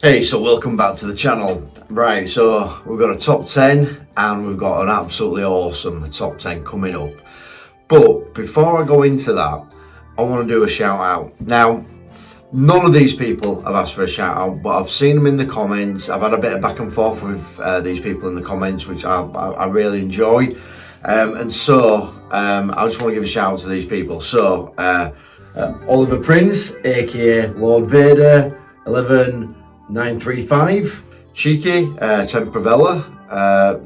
Hey, so welcome back to the channel. Right, so we've got a top 10 and we've got an absolutely awesome top 10 coming up. But before I go into that, I want to do a shout out. Now, none of these people have asked for a shout out, but I've seen them in the comments. I've had a bit of back and forth with these people in the comments, which I really enjoy. I just want to give a shout out to these people. So, Oliver Prince, aka Lord Vader, 11935, Cheeky, Tempravella,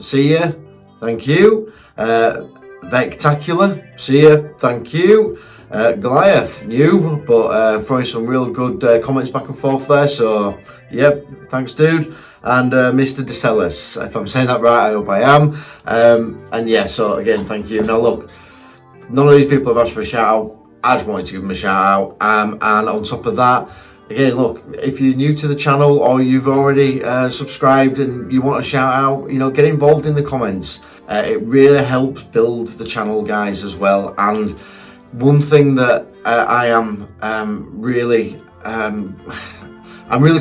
see ya, thank you. Vectacular, see ya, thank you. Goliath, new, but throwing some real good comments back and forth there, so yep, thanks dude. And Mr. DeCellis, if I'm saying that right, I hope I am. And yeah, so again, thank you. Now look, none of these people have asked for a shout out. I just wanted to give them a shout out. And on top of that, again, look, if you're new to the channel or you've already subscribed and you want a shout out, you know, get involved in the comments. It really helps build the channel, guys, as well. And one thing that I am really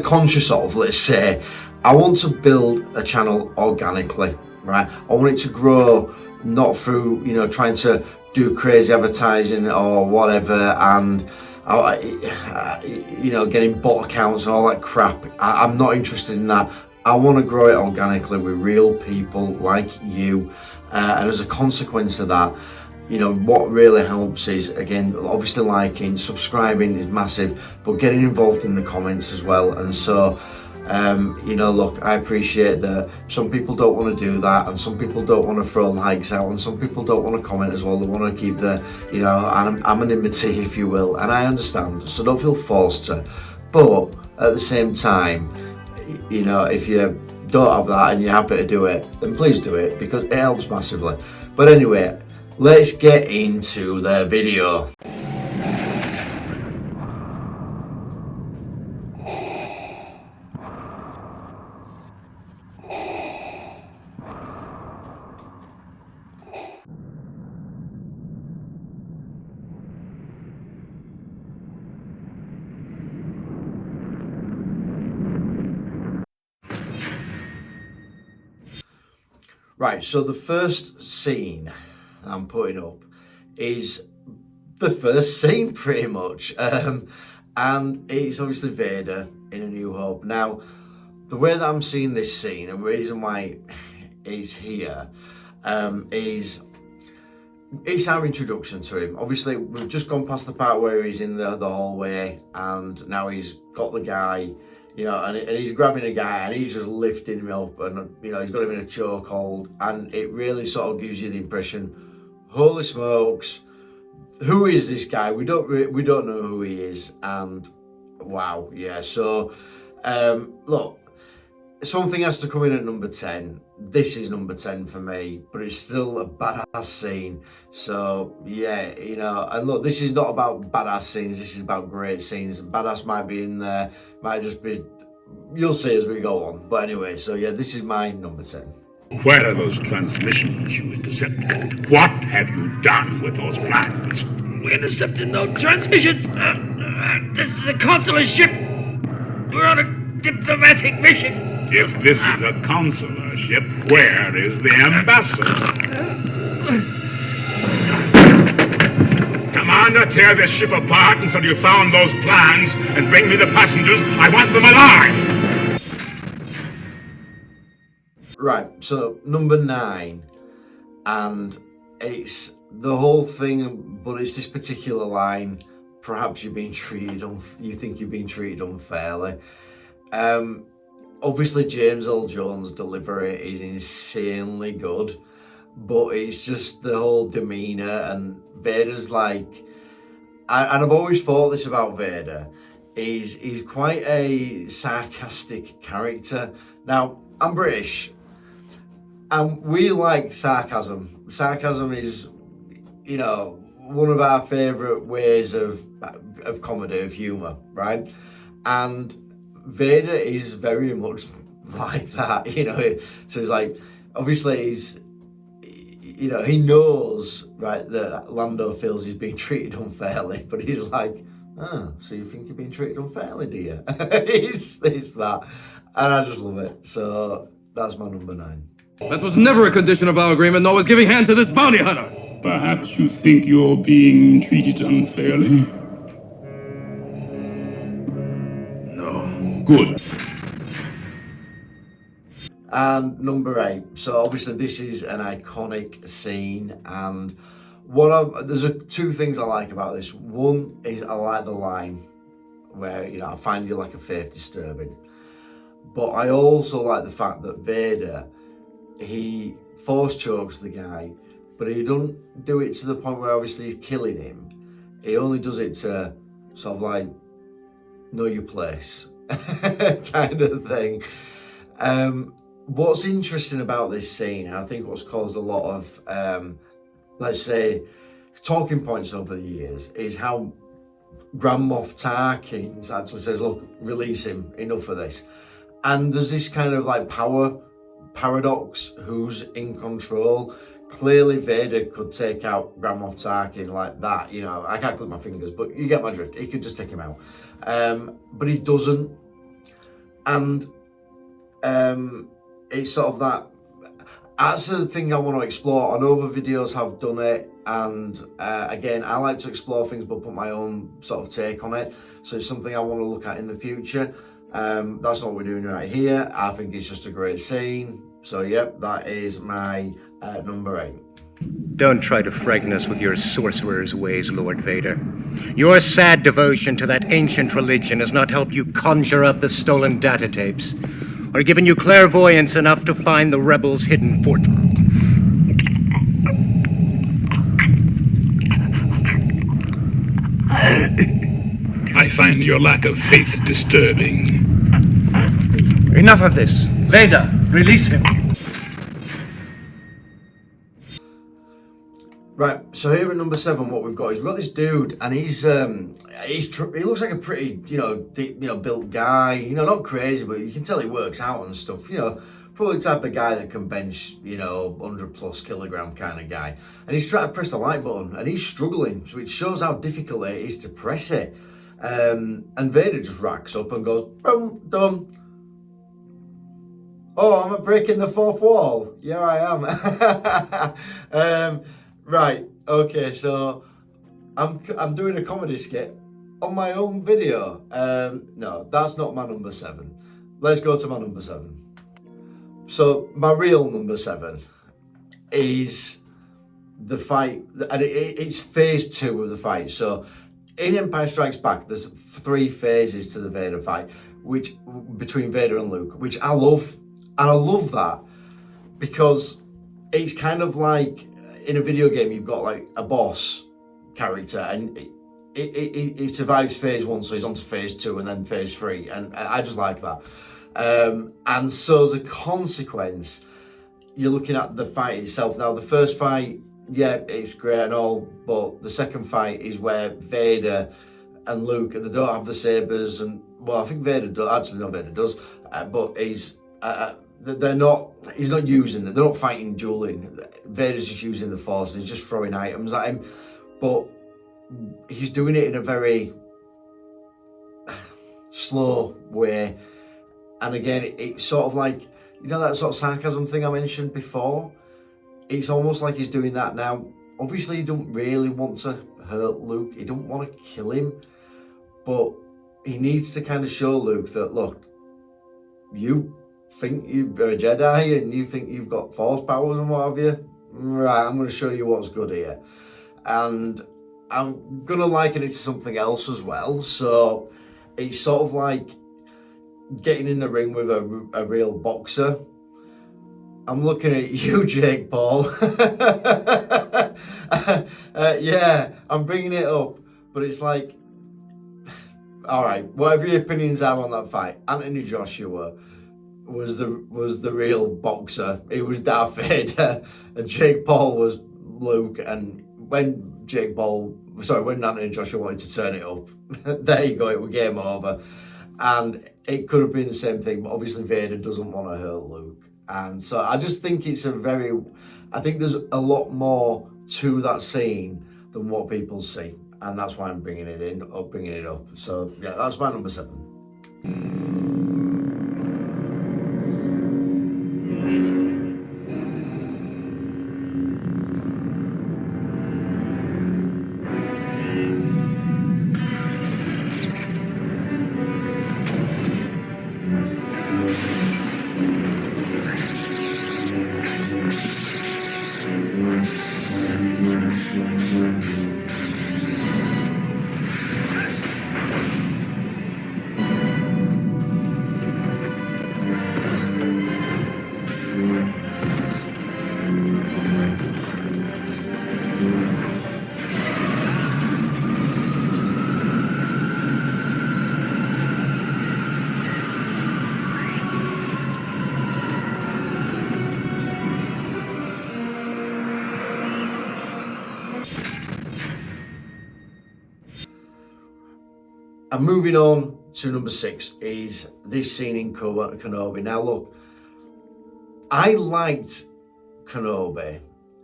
conscious of, let's say, I want to build a channel organically, right? I want it to grow, not through, you know, trying to do crazy advertising or whatever, and you know, getting bot accounts and all that crap. I'm not interested in that. I want to grow it organically with real people like you, and as a consequence of that, you know, what really helps is, again, obviously liking, subscribing is massive, but getting involved in the comments as well. And so you know, look, I appreciate that some people don't want to do that, and some people don't want to throw likes out, and some people don't want to comment as well. They want to keep the, you know, anonymity, if you will, and I understand, so don't feel forced to. But at the same time, you know, if you don't have that and you're happy to do it, then please do it, because it helps massively. But anyway, let's get into the video. Right, so the first scene I'm putting up is the first scene, pretty much, and it's obviously Vader in A New Hope. Now, the way that I'm seeing this scene, and the reason why it's here, is it's our introduction to him. Obviously, we've just gone past the part where he's in the hallway, and now he's got the guy, you know, and he's grabbing a guy and he's just lifting him up, and, you know, he's got him in a chokehold, and it really sort of gives you the impression, holy smokes, who is this guy? We don't know who he is, and wow, yeah. So, look, something has to come in at number 10. This is number 10 for me, but it's still a badass scene. So yeah, you know, and look, this is not about badass scenes, this is about great scenes. Badass might be in there, might just be, you'll see as we go on. But anyway, so yeah, this is my number 10. Where are those transmissions you intercepted? What have you done with those plans? We intercepted no transmissions. This is a consular ship. We're on a diplomatic mission. If this is a consular ship, where is the ambassador? Commander, tear this ship apart until you found those plans and bring me the passengers. I want them alive! Right, so number 9, and it's the whole thing, but it's this particular line. Perhaps you're being treated you think you're being treated unfairly. Obviously, James Earl Jones' delivery is insanely good, but it's just the whole demeanor, and Vader's like, and I've always thought this about Vader, he's quite a sarcastic character. Now, I'm British, and we like sarcasm. Sarcasm is, you know, one of our favourite ways of comedy, of humour, right? And Vader is very much like that, you know. So he's like, obviously he's, you know, he knows, right, that Lando feels he's being treated unfairly, but he's like, Oh, so you think you're being treated unfairly, do you? it's that. And I just love it. So that's my number 9. That was never a condition of our agreement, nor was giving hand to this bounty hunter. Perhaps you think you're being treated unfairly? No. Good. And number 8. So obviously this is an iconic scene, and there's 2 things I like about this. One is I like the line where, you know, I find you like a faith disturbing. But I also like the fact that Vader, he force chokes the guy, but he don't do it to the point where obviously he's killing him. He only does it to sort of like know your place kind of thing. What's interesting about this scene, and I think what's caused a lot of, let's say, talking points over the years, is how Grand Moff Tarkin actually says, look, release him, enough of this. And there's this kind of like power paradox, who's in control. Clearly Vader could take out Grand Moff Tarkin like that, you know, I can't click my fingers, but you get my drift. He could just take him out. But he doesn't. And it's sort of that, that's the thing I want to explore. I know other videos have done it, and again, I like to explore things but put my own sort of take on it. So it's something I want to look at in the future. That's not what we're doing right here. I think it's just a great scene. So yep, that is my number 8. Don't try to frighten us with your sorcerer's ways, Lord Vader. Your sad devotion to that ancient religion has not helped you conjure up the stolen data tapes, or given you clairvoyance enough to find the rebels' hidden fort. I find your lack of faith disturbing. Enough of this. Vader, release him. Right, so here at number 7, what we've got is we've got this dude, and he looks like a pretty, built guy. You know, not crazy, but you can tell he works out and stuff. You know, probably the type of guy that can bench, 100+ kilogram kind of guy. And he's trying to press the like button, and he's struggling, so it shows how difficult it is to press it. And Vader just racks up and goes, boom, done. Oh, I'm breaking the 4th wall. Yeah, I am. Right, okay, so I'm doing a comedy skit on my own video. No, that's not my number 7. Let's go to my number 7. So my real number 7 is the fight, and it's phase 2 of the fight. So in Empire Strikes Back, there's 3 phases to the Vader fight, which between Vader and Luke, which I love. And I love that because it's kind of like in a video game, you've got like a boss character, and he survives phase 1, so he's on to phase 2 and then phase 3, and I just like that. And so as a consequence, you're looking at the fight itself. Now, the first fight, yeah, it's great and all, but the second fight is where Vader and Luke, they don't have the sabers, and well, I think Vader does. Actually, no, Vader does, but he's not using it. They're not fighting, dueling. Vader's just using the Force, and he's just throwing items at him. But he's doing it in a very slow way. And again, it's sort of like, that sort of sarcasm thing I mentioned before? It's almost like he's doing that now. Obviously, he don't really want to hurt Luke. He don't want to kill him. But he needs to kind of show Luke that, look, you think you're a Jedi and you think you've got Force powers and what have you? Right, I'm going to show you what's good here. And I'm going to liken it to something else as well. So it's sort of like getting in the ring with a real boxer. I'm looking at you, Jake Paul. Yeah, I'm bringing it up, but it's like, all right, whatever your opinions are on that fight, Anthony Joshua was the real boxer. He was Darth Vader, and Jake Paul was Luke. And when Anthony Joshua wanted to turn it up, there you go, it was game over. And it could have been the same thing, but obviously Vader doesn't want to hurt Luke. And so I just think I think there's a lot more to that scene than what people see. and that's why I'm bringing it up. So yeah, that's my number 7. And moving on to number 6 is this scene in Kenobi. Now look, I liked Kenobi,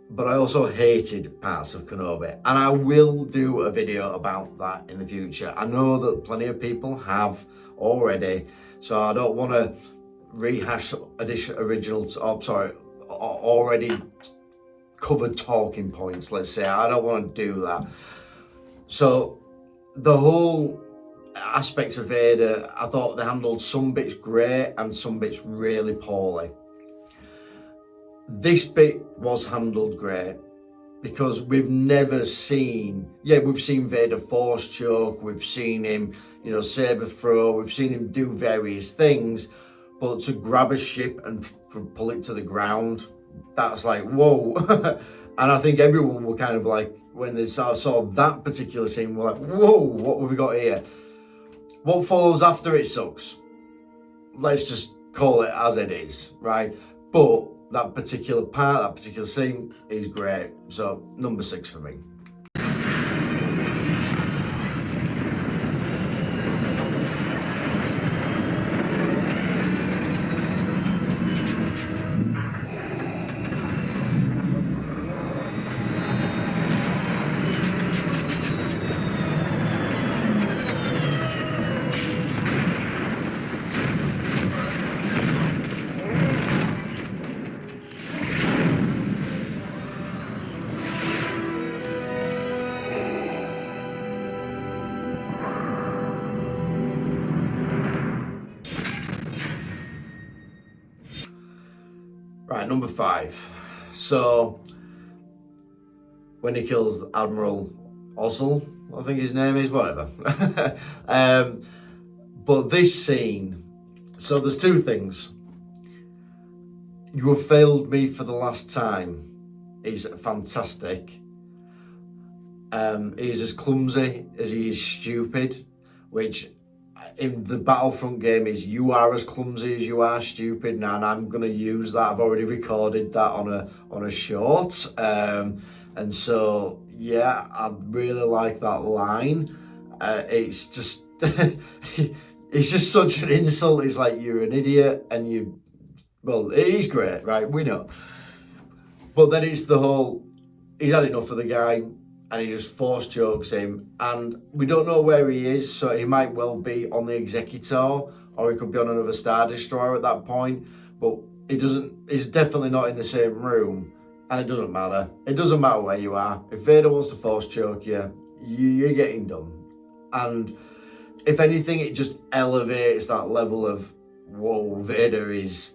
but I also hated parts of Kenobi, and I will do a video about that in the future. I know that plenty of people have already, so I don't want to rehash already covered talking points, let's say. I don't want to do that. So the whole aspects of Vader, I thought they handled some bits great and some bits really poorly. This bit was handled great because we've never seen, we've seen Vader force choke, we've seen him, saber throw, we've seen him do various things, but to grab a ship and pull it to the ground, that's like, whoa. And I think everyone were kind of like, when they saw that particular scene, we're like, whoa, what have we got here? What follows after it sucks. Let's just call it as it is, right? But that particular part, that particular scene is great. So, number 6 for me. Right, number 5. So, when he kills Admiral Ozzel, I think his name is, whatever. But this scene, so there's 2 things. You have failed me for the last time is fantastic. He is as clumsy as he is stupid, which in the Battlefront game is you are as clumsy as you are stupid, and I'm going to use that. I've already recorded that on a short, and so yeah, I really like that line. It's just it's just such an insult. It's like, you're an idiot, and he's great, right? We know, but then it's the whole, he's had enough of the guy, and he just force chokes him, and we don't know where he is, so he might well be on the Executor, or he could be on another Star Destroyer at that point, but he's definitely not in the same room, and it doesn't matter. It doesn't matter where you are. If Vader wants to force choke you, you're getting done. And if anything, it just elevates that level of, whoa, Vader is,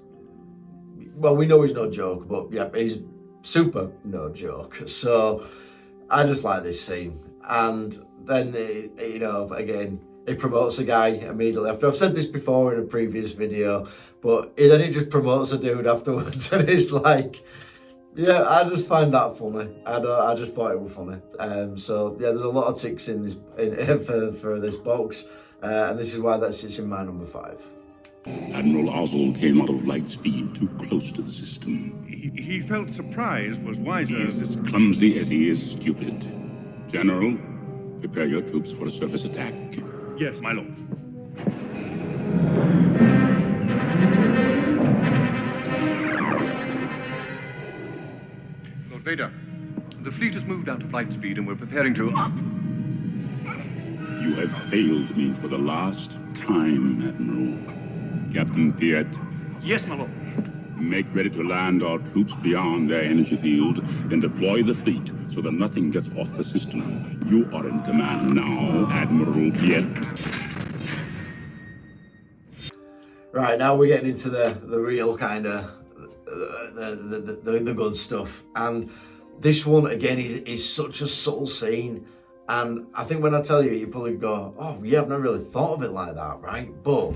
well, we know he's no joke, but yeah, he's super no joke. So I just like this scene. And then, again, it promotes a guy immediately after. I've said this before in a previous video, but then it just promotes a dude afterwards. And it's like, yeah, I just find that funny. I just thought it was funny. So yeah, there's a lot of ticks in this for this box. And this is why that sits in my number 5. Admiral Ozzel came out of light speed too close to the system. He felt surprised, was wiser. He is as clumsy as he is stupid. General, prepare your troops for a surface attack. Yes, my lord. Lord Vader, the fleet has moved out of light speed and we're preparing to... You have failed me for the last time, Admiral. Captain Piet, Yes, my lord. make ready to land our troops beyond their energy field, then deploy the fleet so that nothing gets off the system. You are in command now, Admiral Piet. Right, now we're getting into the real kind of the good stuff. And this one, again, is such a subtle scene. And I think when I tell you, you probably go, oh, yeah, I've never really thought of it like that, right? But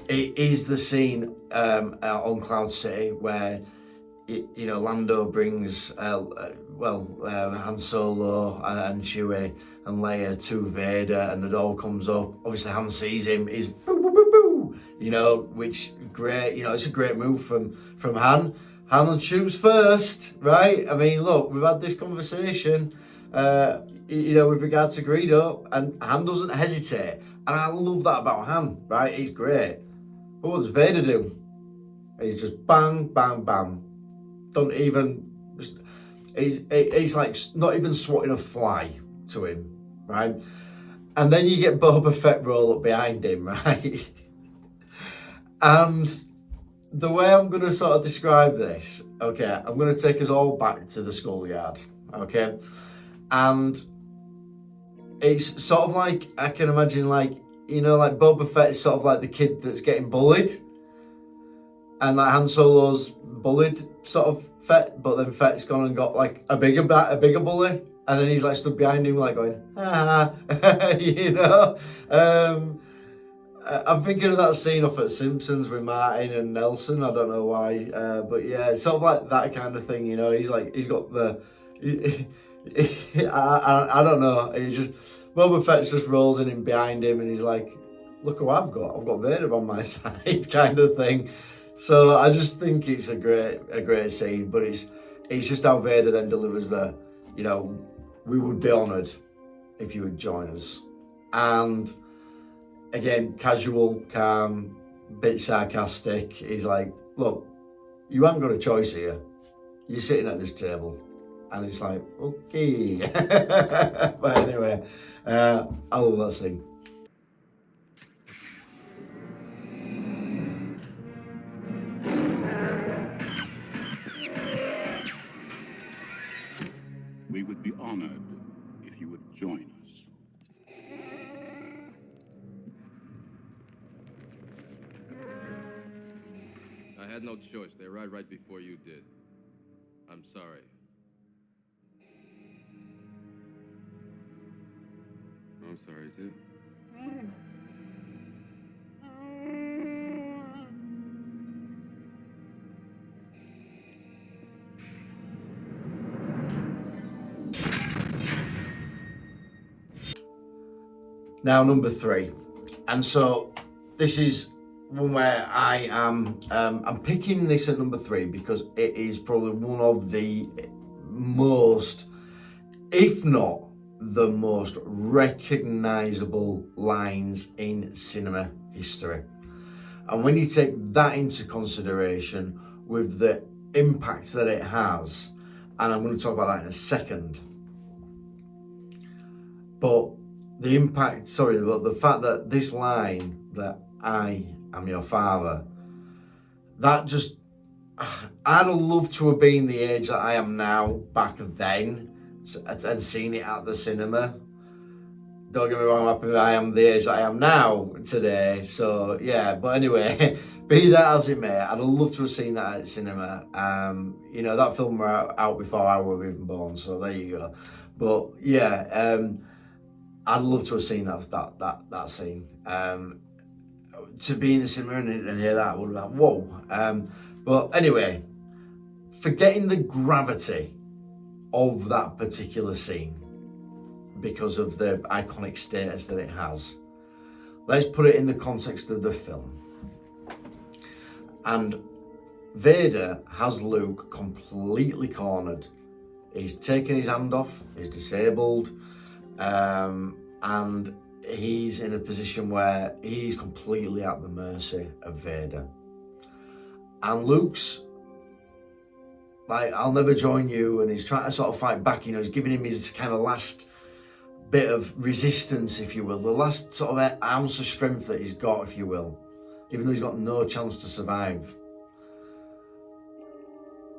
it is the scene on Cloud City where, you know, Lando brings, Han Solo and Chewie and Leia to Vader, and the door comes up. Obviously, Han sees him, he's boo, boo, boo, boo, you know, which great, you know, it's a great move from Han. Han shoots first, right? I mean, look, we've had this conversation, you know, with regard to Greedo, and Han doesn't hesitate. And I love that about Han, right? He's great. But what does Vader do? He's just bang, bang, bang. Don't even, he's like not even swatting a fly to him, right? And then you get Boba Fett roll up behind him, right? And the way I'm going to sort of describe this, okay, I'm going to take us all back to the schoolyard, okay? And it's sort of like, I can imagine, like, you know, like Boba Fett is sort of like the kid that's getting bullied. And like Han Solo's bullied sort of Fett, but then Fett's gone and got like a bigger bully. And then he's like stood behind him like going, you know? I'm thinking of that scene off at Simpsons with Martin and Nelson. I don't know why, but yeah, it's sort of like that kind of thing, you know. He's got the, I don't know. He's just Boba Fett just rolls in behind him, and he's like, "Look who I've got! I've got Vader on my side," kind of thing. So I just think it's a great scene, but it's just how Vader then delivers the, you know, we would be honoured if you would join us, and again, casual, calm, bit sarcastic. He's like, look, you haven't got a choice here. You're sitting at this table. And it's like, okay. But anyway, I love that scene. We would be honored if you would join us. I had no choice. They arrived right before you did. I'm sorry. I'm sorry, too. Now, number 3. And so this is one where I am, I'm picking this at number 3 because it is probably one of the most, if not the most recognizable lines in cinema history. And when you take that into consideration with the impact that it has, and I'm going to talk about that in a second, but the impact, but the fact that this line, that I am your father, that just, I'd have loved to have been the age that I am now back then and seen it at the cinema. Don't get me wrong, I am the age that I am now today, so yeah, but anyway, be that as it may, I'd have loved to have seen that at cinema. You know, that film were out before I was even born, so there you go. But yeah, I'd love to have seen that scene. To be in the cinema and hear that, I would have been like, whoa. But anyway, forgetting the gravity of that particular scene because of the iconic status that it has, let's put it in the context of the film. And Vader has Luke completely cornered. He's taken his hand off, he's disabled, and he's in a position where he's completely at the mercy of Vader. And Luke's like, I'll never join you, and he's trying to sort of fight back, you know, he's giving him his kind of last bit of resistance, if you will, the last sort of ounce of strength that he's got, if you will, even though he's got no chance to survive.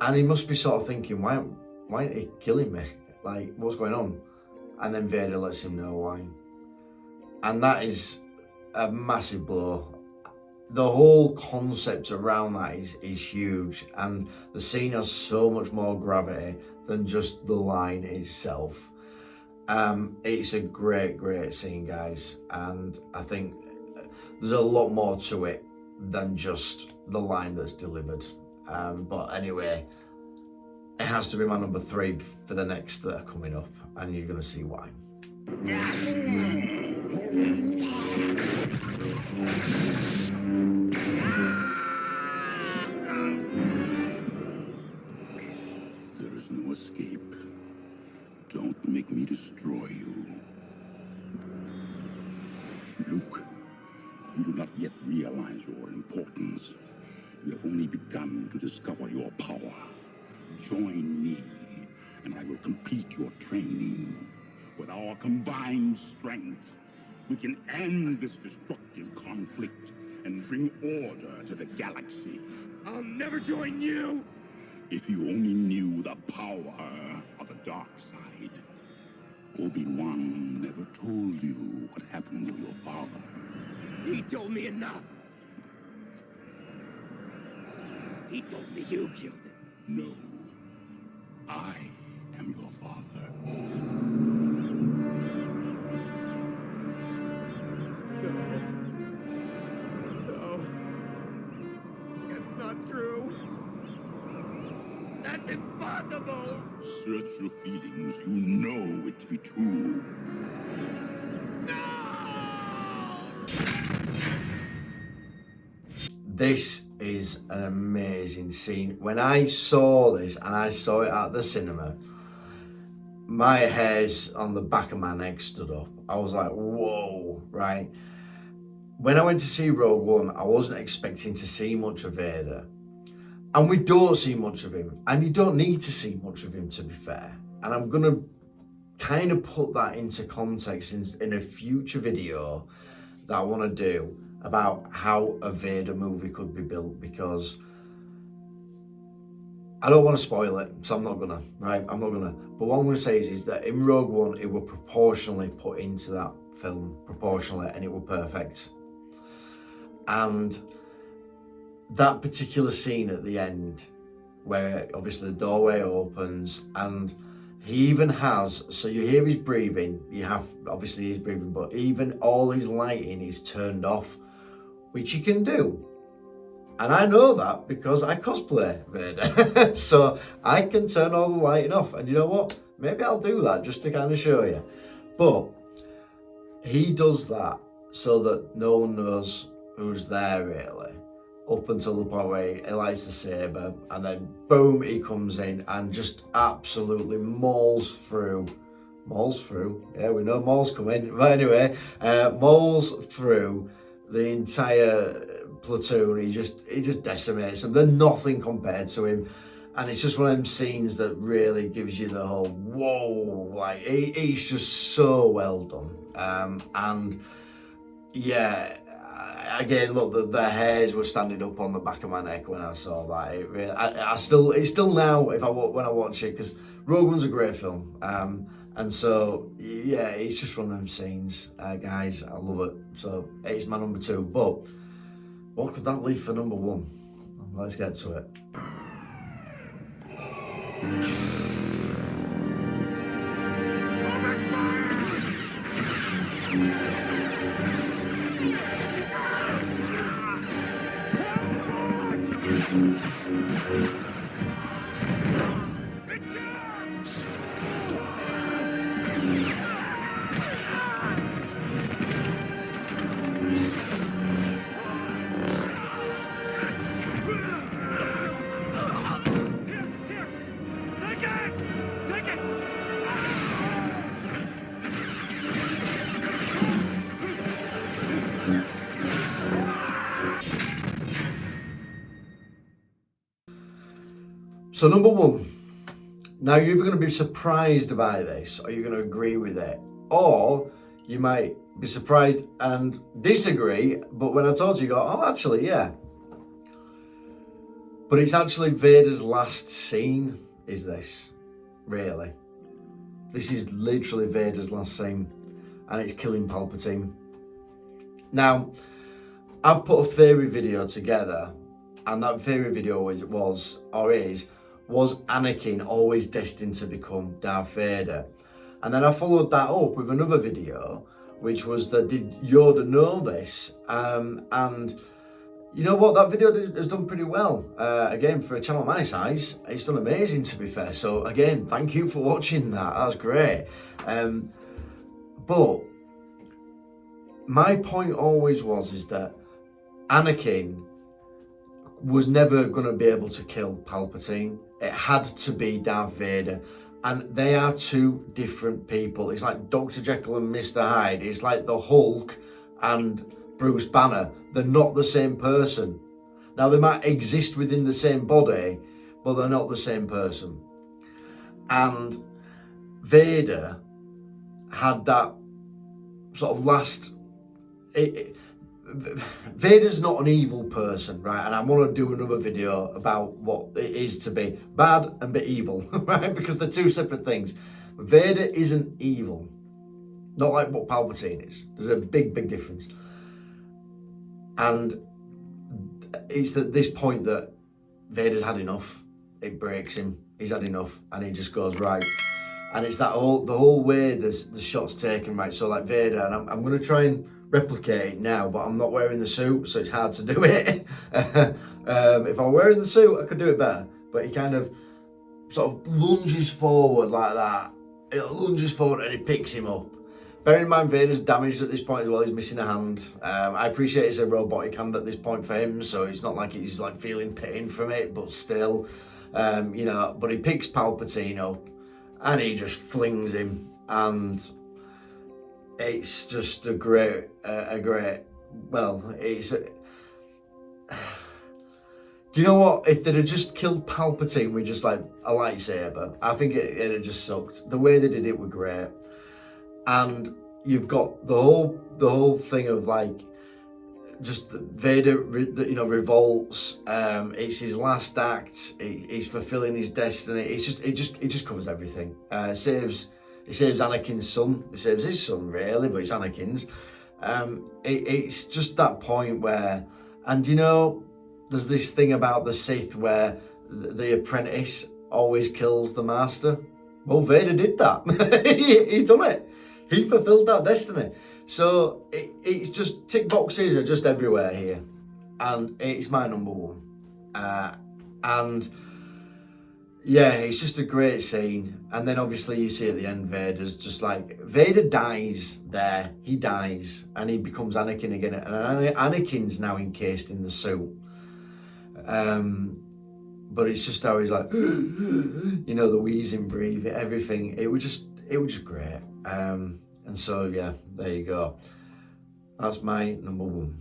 And he must be sort of thinking, why aren't he killing me? Like, what's going on? And then Vader lets him know why. And that is a massive blow. The whole concept around that is huge, and the scene has so much more gravity than just the line itself. It's a great scene, guys, and I think there's a lot more to it than just the line that's delivered. But anyway, it has to be my number 3 for the next that are coming up, and you're going to see why. There is no escape. Don't make me destroy you. Luke, you do not yet realize your importance. You have only begun to discover your power. Join me, and I will complete your training. With our combined strength, we can end this destructive conflict and bring order to the galaxy. I'll never join you! If you only knew the power of the dark side. Obi-Wan never told you what happened to your father. He told me enough. He told me you killed him. No. I am your father. No. It's not true. That's impossible! Search your feelings. You know it to be true. This is an amazing scene. When I saw this, and I saw it at the cinema, my hairs on the back of my neck stood up. I was like, whoa, right? When I went to see Rogue One, I wasn't expecting to see much of Vader. And we don't see much of him. And you don't need to see much of him, to be fair. And I'm going to kind of put that into context in a future video that I want to do about how a Vader movie could be built, because I don't want to spoil it, so I'm not gonna, right? I'm not gonna. But what I'm gonna say is that in Rogue One, it were proportionally put into that film, proportionally, and it were perfect. And that particular scene at the end, where obviously the doorway opens, and he even has, so you hear his breathing, you have, obviously he's breathing, but even all his lighting is turned off, which you can do. And I know that because I cosplay Vader. So I can turn all the lighting off. And you know what? Maybe I'll do that just to kind of show you. But he does that so that no one knows who's there really, up until the point where he lights the saber, and then boom, he comes in and just absolutely mauls through. Yeah, we know Maul's coming. But anyway, mauls through the entire platoon. He just decimates them. They're nothing compared to him, and it's just one of them scenes that really gives you the whole whoa. Like he's just so well done. And yeah, again, look, the hairs were standing up on the back of my neck when I saw that. It really, it's still now when I watch it, because Rogue One's a great film. And so, yeah, it's just one of them scenes, guys. I love it. So, it's my number 2. But what could that leave for number 1? Let's get to it. So number 1, now you're either going to be surprised by this, or you're going to agree with it, or you might be surprised and disagree, but when I told you, you go, oh, actually, yeah. But it's actually Vader's last scene, is this, really. This is literally Vader's last scene, and it's killing Palpatine. Now, I've put a theory video together, and that theory video was Anakin always destined to become Darth Vader? And then I followed that up with another video, which was that did Yoda know this? And you know what, that video has done pretty well. Again, for a channel my size, it's done amazing, to be fair. So again, thank you for watching that. That was great. But my point always is that Anakin was never going to be able to kill Palpatine. It had to be Darth Vader. And they are two different people. It's like Dr. Jekyll and Mr. Hyde. It's like the Hulk and Bruce Banner. They're not the same person. Now, they might exist within the same body, but they're not the same person. And Vader had that sort of last... Vader's not an evil person, right? And I want to do another video about what it is to be bad and be evil, right? Because they're two separate things. Vader isn't evil. Not like what Palpatine is. There's a big, big difference. And it's at this point that Vader's had enough. It breaks him. He's had enough. And he just goes, right. And it's that the whole way the shot's taken, right? So like Vader, and I'm going to try and replicate it now, but I'm not wearing the suit, so it's hard to do it. If I were wearing the suit, I could do it better. But he kind of sort of lunges forward like that. It lunges forward and it picks him up. Bearing in mind, Vader's damaged at this point as well. He's missing a hand. I appreciate it's a robotic hand at this point for him, so it's not like he's like feeling pain from it, but still, you know. But he picks Palpatine up and he just flings him, and it's just a great, well, it's... do you know what? If they'd have just killed Palpatine with just like a lightsaber, I think it'd have just sucked. The way they did it was great. And you've got the whole thing of like, just Vader, you know, revolts. It's his last act. He's fulfilling his destiny. It just covers everything. It saves Anakin's son. It saves his son, really, but it's Anakin's. It's just that point where, and you know, there's this thing about the Sith where the apprentice always kills the master. Well, Vader did that. He done it. He fulfilled that destiny. So it's just, tick boxes are just everywhere here. And it's my number one. And yeah, it's just a great scene. And then obviously you see at the end, Vader's just like, Vader dies there. He dies and he becomes Anakin again. And Anakin's now encased in the suit. But it's just how he's like, you know, the wheezing, breathing, everything. It was just great. And so, yeah, there you go. That's my number one.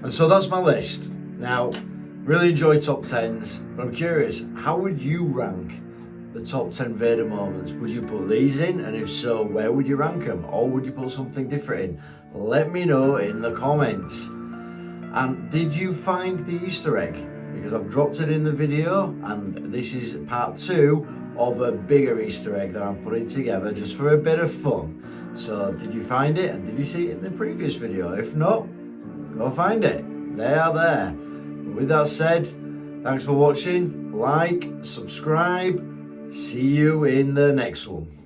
And so that's my list. Now, really enjoy top 10s, but I'm curious, how would you rank the top 10 Vader moments? Would you put these in? And if so, where would you rank them? Or would you put something different in? Let me know in the comments. And did you find the Easter egg? Because I've dropped it in the video, and this is part 2 of a bigger Easter egg that I'm putting together just for a bit of fun. So did you find it, and did you see it in the previous video? If not, go find it. They are there. But with that said, thanks for watching. Like, subscribe. See you in the next one.